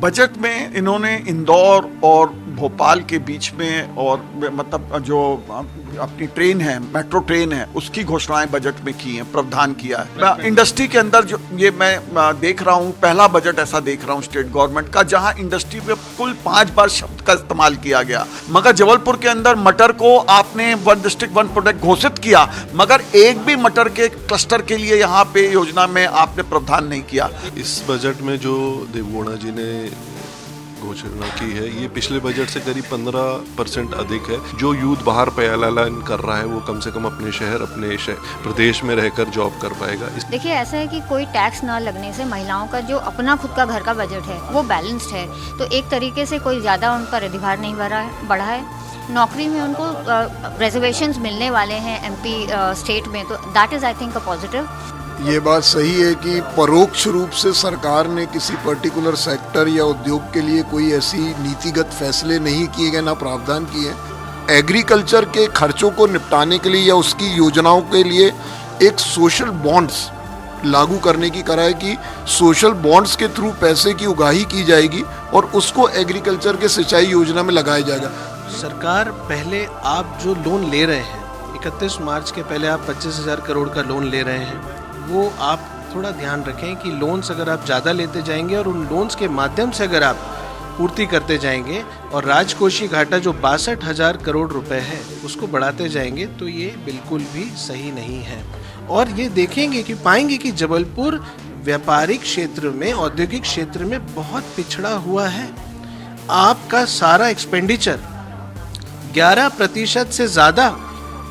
Budget में इन्होंने इंदौर और भोपाल के बीच में और मतलब जो अपनी ट्रेन है, मेट्रो ट्रेन है, उसकी घोषणाएं बजट में की हैं, प्रावधान किया है। इंडस्ट्री के अंदर जो ये मैं देख रहा हूँ, पहला बजट ऐसा देख रहा हूँ स्टेट गवर्नमेंट का जहां इंडस्ट्री पे कुल 5 बार शब्द का इस्तेमाल किया गया। मगर जबलपुर के अंदर मटर को आपने 1 डिस्ट्रिक्ट 1 प्रोडक्ट घोषित किया, मगर एक भी मटर के क्लस्टर के लिए यहाँ पे योजना में आपने प्रावधान नहीं किया। इस बजट में जो देवगौड़ा जी ने घोषणा की है, ये पिछले बजट से करीब 15% अधिक है। जो यूथ बाहर पलायन कर रहा है वो कम से कम अपने शहर, अपने प्रदेश में रहकर जॉब कर पाएगा। देखिए, ऐसा है कि कोई टैक्स न लगने से महिलाओं का जो अपना खुद का घर का बजट है वो बैलेंस्ड है, तो एक तरीके से कोई ज़्यादा उन पर अधिभार नहीं बढ़ा है। नौकरी में उनको रिजर्वेशंस मिलने वाले हैं एमपी स्टेट में, तो that is I think a positive. ये बात सही है कि परोक्ष रूप से सरकार ने किसी पर्टिकुलर सेक्टर या उद्योग के लिए कोई ऐसी नीतिगत फैसले नहीं किए गए, ना प्रावधान किए। एग्रीकल्चर के खर्चों को निपटाने के लिए या उसकी योजनाओं के लिए एक सोशल बॉन्ड्स लागू करने की करा है कि सोशल बॉन्ड्स के थ्रू पैसे की उगाही की जाएगी और उसको एग्रीकल्चर के सिंचाई योजना में लगाया जाएगा। सरकार पहले आप जो लोन ले रहे हैं, 31 मार्च के पहले आप 25,000 करोड़ का लोन ले रहे हैं, वो आप थोड़ा ध्यान रखें कि लोन्स अगर आप ज़्यादा लेते जाएंगे और उन लोन्स के माध्यम से अगर आप पूर्ति करते जाएंगे और राजकोषीय घाटा जो 62,000 करोड़ रुपए है उसको बढ़ाते जाएंगे, तो ये बिल्कुल भी सही नहीं है। और ये देखेंगे कि पाएंगे कि जबलपुर व्यापारिक क्षेत्र में, औद्योगिक क्षेत्र में बहुत पिछड़ा हुआ है। आपका सारा एक्सपेंडिचर 11% से ज़्यादा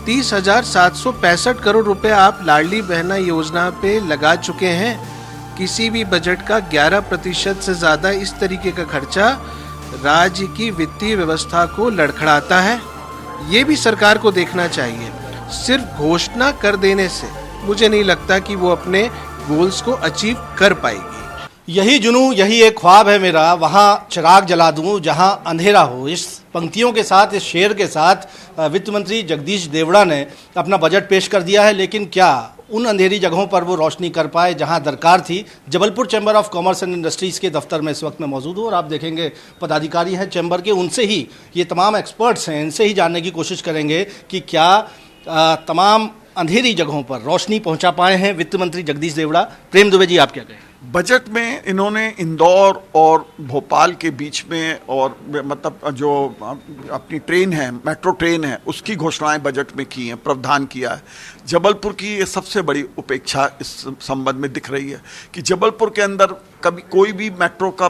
30,765 करोड़ रुपए आप लाडली बहना योजना पे लगा चुके हैं। किसी भी बजट का 11% से ज़्यादा इस तरीके का खर्चा राज्य की वित्तीय व्यवस्था को लड़खड़ाता है। ये भी सरकार को देखना चाहिए। सिर्फ घोषणा कर देने से मुझे नहीं लगता कि वो अपने गोल्स को अचीव कर पाएगी। यही जुनून, यही एक ख्वाब है मेरा, वहाँ चिराग जला दूँ जहाँ अंधेरा हो। इस पंक्तियों के साथ, इस शेर के साथ वित्त मंत्री जगदीश देवड़ा ने अपना बजट पेश कर दिया है, लेकिन क्या उन अंधेरी जगहों पर वो रोशनी कर पाए जहां दरकार थी? Jabalpur chamber of commerce and industries के दफ्तर में इस वक्त मैं मौजूद हूँ और आप देखेंगे पदाधिकारी हैं चैम्बर के, उनसे ही ये तमाम एक्सपर्ट्स हैं, इनसे ही जानने की कोशिश करेंगे कि क्या तमाम अंधेरी जगहों पर रोशनी पहुंचा पाए हैं वित्त मंत्री जगदीश देवड़ा। प्रेम दुबे जी, आप क्या कहें? बजट में इन्होंने इंदौर और भोपाल के बीच में और मतलब जो अपनी ट्रेन है, मेट्रो ट्रेन है, उसकी घोषणाएं बजट में की हैं, प्रावधान किया है। जबलपुर की ये सबसे बड़ी उपेक्षा इस संबंध में दिख रही है कि जबलपुर के अंदर कभी कोई भी मेट्रो का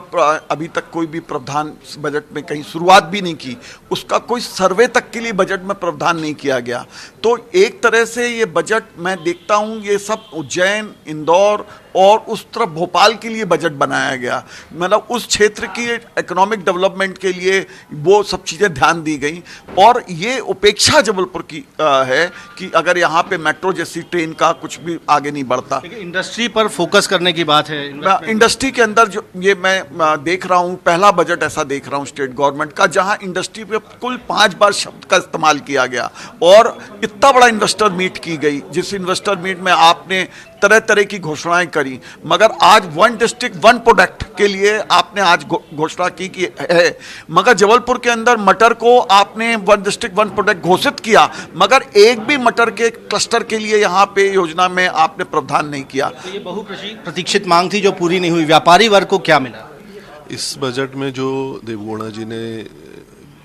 अभी तक कोई भी प्रावधान बजट में कहीं शुरुआत भी नहीं की, उसका कोई सर्वे तक के लिए बजट में प्रावधान नहीं किया गया। तो एक तरह से ये बजट मैं देखता हूँ ये सब उज्जैन, इंदौर और उस तरफ भोपाल के लिए बजट बनाया गया, मतलब उस क्षेत्र की इकोनॉमिक डेवलपमेंट के लिए वो सब चीज़ें ध्यान दी गई। और ये उपेक्षा जबलपुर की है कि अगर यहाँ पे मेट्रो जैसी ट्रेन का कुछ भी आगे नहीं बढ़ता। इंडस्ट्री पर फोकस करने की बात है। इंडस्ट्री के अंदर जो ये मैं देख रहा हूँ, पहला बजट ऐसा देख रहा हूँ स्टेट गवर्नमेंट का जहाँ इंडस्ट्री पे कुल 5 बार शब्द का इस्तेमाल किया गया और इतना बड़ा इन्वेस्टर मीट की गई, जिस इन्वेस्टर मीट में आपने तरह तरह की घोषणाएं करी, मगर आज 1 डिस्ट्रिक्ट 1 प्रोडक्ट के लिए आपने आज घोषणा की है। मगर जबलपुर के अंदर मटर को आपने 1 डिस्ट्रिक्ट 1 प्रोडक्ट घोषित किया, मगर एक भी मटर के क्लस्टर के लिए यहाँ पे योजना में आपने प्रावधान नहीं किया। तो ये बहुप्रतीक्षित मांग थी जो पूरी नहीं हुई। व्यापारी वर्ग को क्या मिला? इस बजट में जो देवगौड़ा जी ने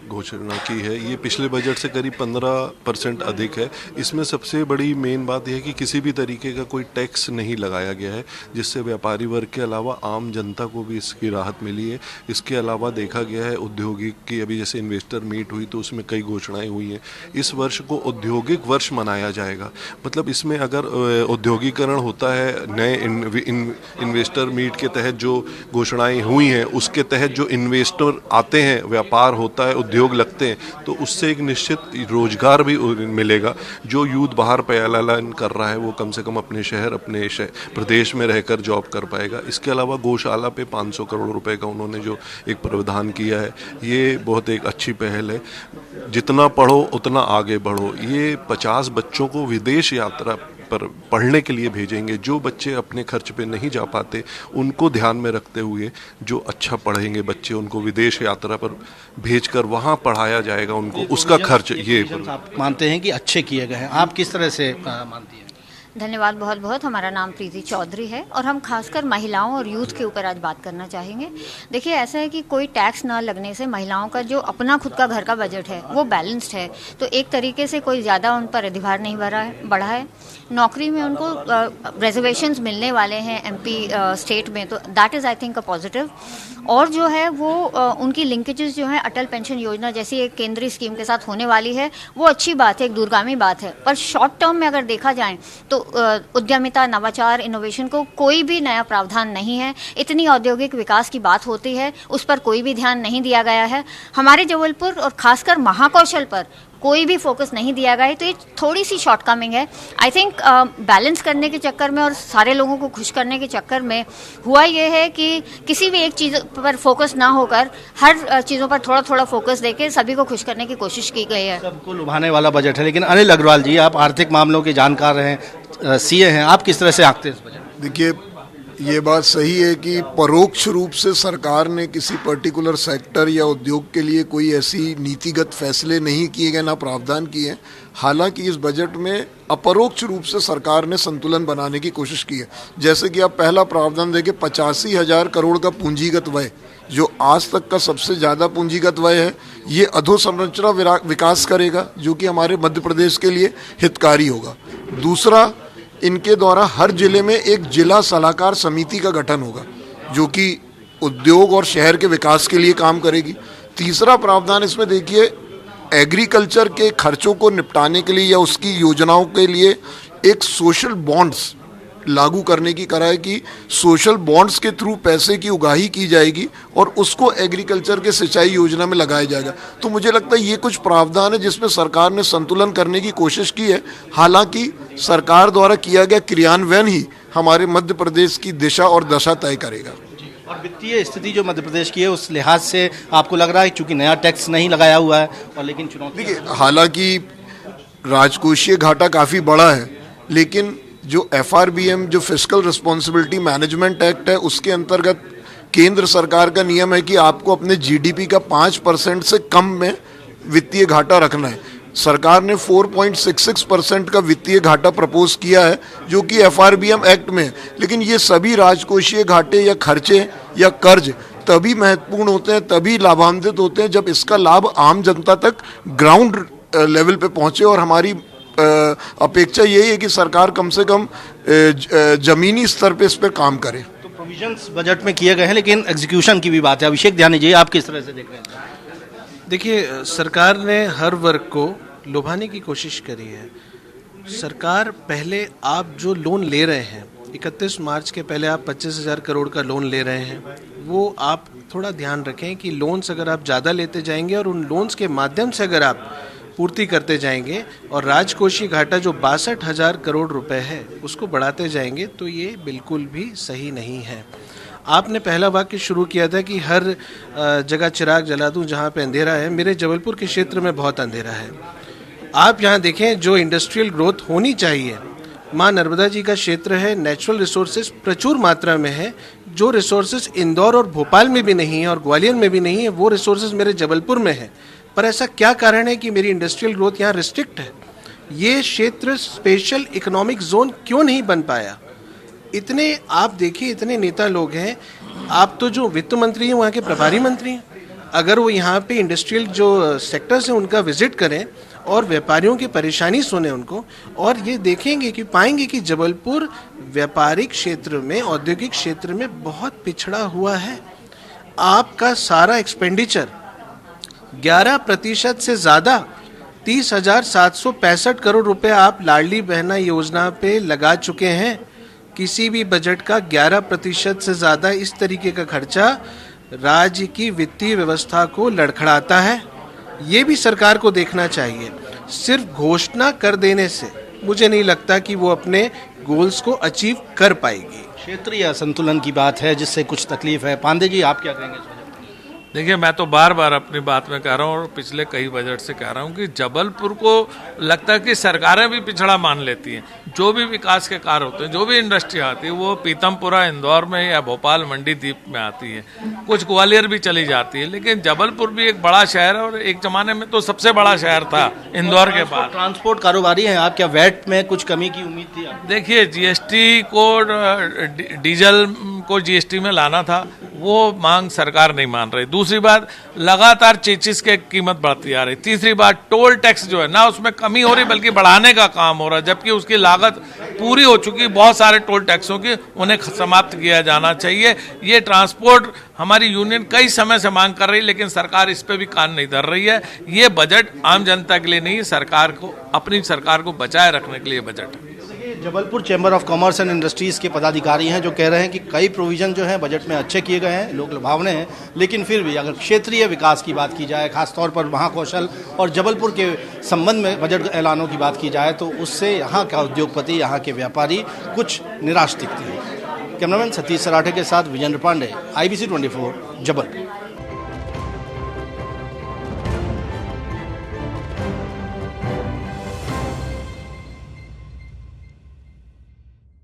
घोषणा की है, ये पिछले बजट से करीब 15% अधिक है। इसमें सबसे बड़ी मेन बात यह है कि किसी भी तरीके का कोई टैक्स नहीं लगाया गया है, जिससे व्यापारी वर्ग के अलावा आम जनता को भी इसकी राहत मिली है। इसके अलावा देखा गया है औद्योगिक की, अभी जैसे इन्वेस्टर मीट हुई तो उसमें कई घोषणाएं हुई हैं। इस वर्ष को औद्योगिक वर्ष मनाया जाएगा, मतलब इसमें अगर औद्योगिकरण होता है, नए इन्वेस्टर मीट के तहत जो घोषणाएँ हुई हैं उसके तहत जो इन्वेस्टर आते हैं, व्यापार होता है, उद्योग लगते हैं, तो उससे एक निश्चित रोजगार भी मिलेगा। जो यूथ बाहर पलायन कर रहा है वो कम से कम अपने शहर, अपने प्रदेश में रहकर जॉब कर पाएगा। इसके अलावा गौशाला पे 500 करोड़ रुपए का उन्होंने जो एक प्रावधान किया है, ये बहुत एक अच्छी पहल है। जितना पढ़ो उतना आगे बढ़ो, ये 50 बच्चों को विदेश यात्रा पर पढ़ने के लिए भेजेंगे, जो बच्चे अपने खर्च पे नहीं जा पाते उनको ध्यान में रखते हुए जो अच्छा पढ़ेंगे बच्चे उनको विदेश यात्रा पर भेजकर वहाँ पढ़ाया जाएगा उनको, उसका खर्च ये आप मानते हैं कि अच्छे किए गए हैं, आप किस तरह से मानती हैं? धन्यवाद बहुत बहुत। हमारा नाम प्रीति चौधरी है और हम खासकर महिलाओं और यूथ के ऊपर आज बात करना चाहेंगे। देखिए, ऐसा है कि कोई टैक्स ना लगने से महिलाओं का जो अपना खुद का घर का बजट है वो बैलेंस्ड है, तो एक तरीके से कोई ज़्यादा उन पर अधिभार नहीं बढ़ा है। नौकरी में उनको रिजर्वेशंस मिलने वाले हैं एमपी स्टेट में, तो that is I think a positive. और जो है वो उनकी लिंकेजेस जो है अटल पेंशन योजना जैसी एक केंद्रीय स्कीम के साथ होने वाली है, वो अच्छी बात है, एक दूरगामी बात है। पर शॉर्ट टर्म में अगर देखा जाए तो उद्यमिता, नवाचार, इनोवेशन को कोई भी नया प्रावधान नहीं है। इतनी औद्योगिक विकास की बात होती है, उस पर कोई भी ध्यान नहीं दिया गया है। हमारे जबलपुर और खासकर महाकौशल पर कोई भी फोकस नहीं दिया गया है, तो ये थोड़ी सी शॉर्टकमिंग है। आई थिंक बैलेंस करने के चक्कर में और सारे लोगों को खुश करने के चक्कर में हुआ ये है कि किसी भी एक चीज़ पर फोकस ना होकर हर चीज़ों पर थोड़ा थोड़ा फोकस देके सभी को खुश करने की कोशिश की गई है। सबको लुभाने वाला बजट है। लेकिन अनिल अग्रवाल जी, आप आर्थिक मामलों के जानकार हैं, सीए हैं, आप किस तरह से आंकते हैं इस बजट? देखिए, ये बात सही है कि परोक्ष रूप से सरकार ने किसी पर्टिकुलर सेक्टर या उद्योग के लिए कोई ऐसी नीतिगत फैसले नहीं किए गए, ना प्रावधान किए हैं। हालांकि इस बजट में अपरोक्ष रूप से सरकार ने संतुलन बनाने की कोशिश की है। जैसे कि आप पहला प्रावधान देखें, 85,000 करोड़ का पूंजीगत व्यय, जो आज तक का सबसे ज़्यादा पूंजीगत व्यय है, ये अधोसंरचना विकास करेगा, जो कि हमारे मध्य प्रदेश के लिए हितकारी होगा। दूसरा, इनके द्वारा हर जिले में एक जिला सलाहकार समिति का गठन होगा, जो कि उद्योग और शहर के विकास के लिए काम करेगी। तीसरा प्रावधान इसमें देखिए, एग्रीकल्चर के खर्चों को निपटाने के लिए या उसकी योजनाओं के लिए एक सोशल बॉन्ड्स लागू करने की करा है कि सोशल बॉन्ड्स के थ्रू पैसे की उगाही की जाएगी और उसको एग्रीकल्चर के सिंचाई योजना में लगाया जाएगा। तो मुझे लगता है ये कुछ प्रावधान है जिसमें सरकार ने संतुलन करने की कोशिश की है। हालांकि सरकार द्वारा किया गया क्रियान्वयन ही हमारे मध्य प्रदेश की दिशा और दशा तय करेगा। और वित्तीय स्थिति जो मध्य प्रदेश की है, उस लिहाज से आपको लग रहा है, चूंकि नया टैक्स नहीं लगाया हुआ है और लेकिन चुनौती, देखिए, हालांकि राजकोषीय घाटा काफ़ी बड़ा है, लेकिन जो FRBM, जो फिस्कल रिस्पॉन्सिबिलिटी मैनेजमेंट एक्ट है, उसके अंतर्गत केंद्र सरकार का नियम है कि आपको अपने GDP का 5% से कम में वित्तीय घाटा रखना है। सरकार ने 4.66% का वित्तीय घाटा प्रपोज किया है, जो कि FRBM एक्ट में है। लेकिन ये सभी राजकोषीय घाटे या खर्चे या कर्ज तभी महत्वपूर्ण होते हैं, तभी लाभान्वित होते हैं, जब इसका लाभ आम जनता तक ग्राउंड लेवल पे पहुंचे। और हमारी अपेक्षा यही है कि सरकार कम से कम जमीनी स्तर पे इस पर काम करे। तो प्रोविजंस बजट में किए गए हैं, लेकिन एग्जीक्यूशन की भी बात है। अभिषेक ध्यानी जी, आप किस तरह से देख रहे हैं? देखिए, सरकार ने हर वर्ग को लुभाने की कोशिश करी है। सरकार, पहले आप जो लोन ले रहे हैं, 31 मार्च के पहले आप 25,000 करोड़ का लोन ले रहे हैं, वो आप थोड़ा ध्यान रखें कि लोन्स अगर आप ज़्यादा लेते जाएंगे और उन लोन्स के माध्यम से अगर आप पूर्ति करते जाएंगे और राजकोषीय घाटा जो 62,000 करोड़ रुपए है उसको बढ़ाते जाएंगे, तो ये बिल्कुल भी सही नहीं है। आपने पहला वाक्य शुरू किया था कि हर जगह चिराग जला दूं जहाँ पे अंधेरा है। मेरे जबलपुर के क्षेत्र में बहुत अंधेरा है। आप यहाँ देखें, जो इंडस्ट्रियल ग्रोथ होनी चाहिए, माँ नर्मदा जी का क्षेत्र है, नेचुरल रिसोर्सेज प्रचुर मात्रा में है। जो रिसोर्सेज इंदौर और भोपाल में भी नहीं है और ग्वालियर में भी नहीं है, वो रिसोर्सेज मेरे जबलपुर में है। पर ऐसा क्या कारण है कि मेरी इंडस्ट्रियल ग्रोथ यहाँ रिस्ट्रिक्ट है? ये क्षेत्र स्पेशल इकोनॉमिक जोन क्यों नहीं बन पाया? इतने आप देखिए, इतने नेता लोग हैं। आप तो जो वित्त मंत्री हैं, वहाँ के प्रभारी मंत्री हैं। अगर वो यहाँ पे इंडस्ट्रियल जो सेक्टर्स हैं उनका विजिट करें और व्यापारियों की परेशानी सुने उनको, और ये देखेंगे कि पाएंगे कि जबलपुर व्यापारिक क्षेत्र में, औद्योगिक क्षेत्र में बहुत पिछड़ा हुआ है। आपका सारा एक्सपेंडिचर 11% से ज़्यादा 30,765 करोड़ रुपए आप लाडली बहना योजना पे लगा चुके हैं। किसी भी बजट का 11% से ज़्यादा इस तरीके का खर्चा राज्य की वित्तीय व्यवस्था को लड़खड़ाता है। ये भी सरकार को देखना चाहिए। सिर्फ घोषणा कर देने से मुझे नहीं लगता कि वो अपने गोल्स को अचीव कर पाएगी। क्षेत्रीय संतुलन की बात है जिससे कुछ तकलीफ है। पांडे जी, आप क्या कहेंगे? देखिए, मैं तो बार बार अपनी बात में कह रहा हूँ और पिछले कई बजट से कह रहा हूँ कि जबलपुर को लगता है कि सरकारें भी पिछड़ा मान लेती हैं। जो भी विकास के कार्य होते हैं, जो भी इंडस्ट्री आती है, वो पीतमपुरा इंदौर में या भोपाल मंडी द्वीप में आती है, कुछ ग्वालियर भी चली जाती है। लेकिन जबलपुर भी एक बड़ा शहर है और एक जमाने में तो सबसे बड़ा शहर था इंदौर के बाद। ट्रांसपोर्ट कारोबारी हैं आप, क्या वैट में कुछ कमी की उम्मीद थी आपको? देखिए, जीएसटी को डीजल को जीएसटी में लाना था, वो मांग सरकार नहीं मान रही। दूसरी बात, लगातार चीज के कीमत बढ़ती आ रही। तीसरी बात, टोल टैक्स जो है ना, उसमें कमी हो रही बल्कि बढ़ाने का काम हो रहा है, जबकि उसकी लागत पूरी हो चुकी। बहुत सारे टोल टैक्सों की उन्हें समाप्त किया जाना चाहिए। ये ट्रांसपोर्ट हमारी यूनियन कई समय से मांग कर रही है, लेकिन सरकार इस पे भी कान नहीं धर रही है। ये बजट आम जनता के लिए नहीं, सरकार को, अपनी सरकार को बचाए रखने के लिए बजट है। Jabalpur chamber of commerce and industries के पदाधिकारी हैं जो कह रहे हैं कि कई प्रोविजन जो है बजट में अच्छे किए गए हैं, लोग लुभावने हैं, लेकिन फिर भी अगर क्षेत्रीय विकास की बात की जाए, खासतौर पर महाकौशल और जबलपुर के संबंध में बजट ऐलानों की बात की जाए, तो उससे यहाँ का उद्योगपति, यहाँ के व्यापारी कुछ निराश दिखते हैं। कैमरामैन सतीश सराठे के साथ विजेंद्र पांडे, IBC 24, जबलपुर।